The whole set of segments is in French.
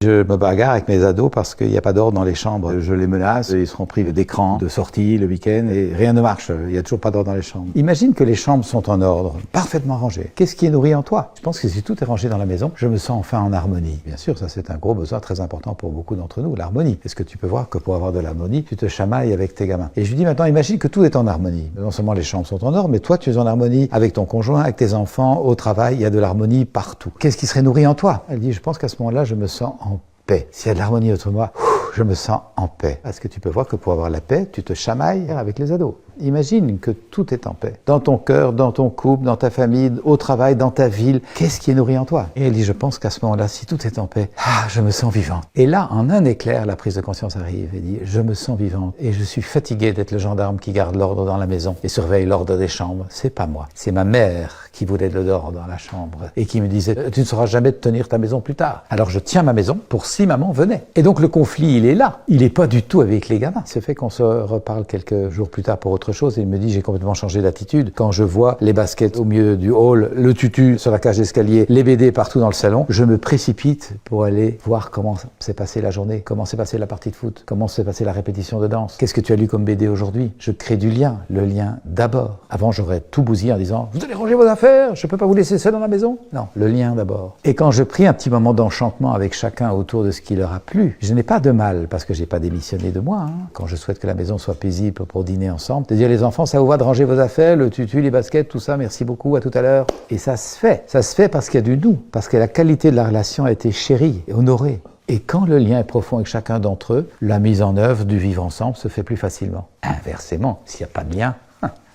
Je me bagarre avec mes ados parce qu'il n'y a pas d'ordre dans les chambres. Je les menace, ils seront privés d'écran, de sortie le week-end et rien ne marche. Il n'y a toujours pas d'ordre dans les chambres. Imagine que les chambres sont en ordre, parfaitement rangées. Qu'est-ce qui est nourri en toi? Je pense que si tout est rangé dans la maison, je me sens enfin en harmonie. Bien sûr, ça c'est un gros besoin très important pour beaucoup d'entre nous, l'harmonie. Est-ce que tu peux voir que pour avoir de l'harmonie, tu te chamailles avec tes gamins? Et je lui dis maintenant, imagine que tout est en harmonie. Non seulement les chambres sont en ordre, mais toi tu es en harmonie avec ton conjoint, avec tes enfants, au travail, il y a de l'harmonie partout. Qu'est-ce qui serait nourri en toi? Elle dit, je pense qu'à ce moment-là, je me sens en paix. S'il y a de l'harmonie autour de moi, je me sens en paix. Est-ce que tu peux voir que pour avoir la paix, tu te chamailles avec les ados? Imagine que tout est en paix. Dans ton cœur, dans ton couple, dans ta famille, au travail, dans ta ville. Qu'est-ce qui est nourri en toi? Et elle dit, je pense qu'à ce moment-là, si tout est en paix, je me sens vivante. Et là, en un éclair, la prise de conscience arrive et dit, je me sens vivante. Et je suis fatigué d'être le gendarme qui garde l'ordre dans la maison et surveille l'ordre des chambres. C'est pas moi. C'est ma mère qui voulait de l'ordre dans la chambre et qui me disait, tu ne sauras jamais tenir ta maison plus tard. Alors je tiens ma maison pour si maman venait. Et donc le conflit, il est là. Il n'est pas du tout avec les gamins. C'est fait qu'on se reparle quelques jours plus tard pour autre chose et il me dit, j'ai complètement changé d'attitude. Quand je vois les baskets au milieu du hall, le tutu sur la cage d'escalier, les BD partout dans le salon, je me précipite pour aller voir comment s'est passée la journée, comment s'est passée la partie de foot, comment s'est passée la répétition de danse. Qu'est-ce que tu as lu comme BD aujourd'hui? Je crée du lien, le lien d'abord. Avant, j'aurais tout bousillé en disant, vous allez ranger vos affaires, je peux pas vous laisser seul dans la maison. Non, le lien d'abord. Et quand je pris un petit moment d'enchantement avec chacun autour de ce qui leur a plu, je n'ai pas de mal parce que j'ai pas démissionné de moi. Quand je souhaite que la maison soit paisible pour dîner ensemble, de dire les enfants, ça vous va de ranger vos affaires, le tutu, les baskets, tout ça, merci beaucoup, à tout à l'heure. Et ça se fait. Ça se fait parce qu'il y a du nous, parce que la qualité de la relation a été chérie et honorée. Et quand le lien est profond avec chacun d'entre eux, la mise en œuvre du vivre ensemble se fait plus facilement. Inversement, s'il n'y a pas de lien,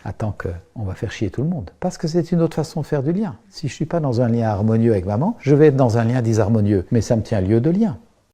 attends qu'on va faire chier tout le monde. Parce que c'est une autre façon de faire du lien. Si je ne suis pas dans un lien harmonieux avec maman, je vais être dans un lien disharmonieux. Mais ça me tient lieu de lien.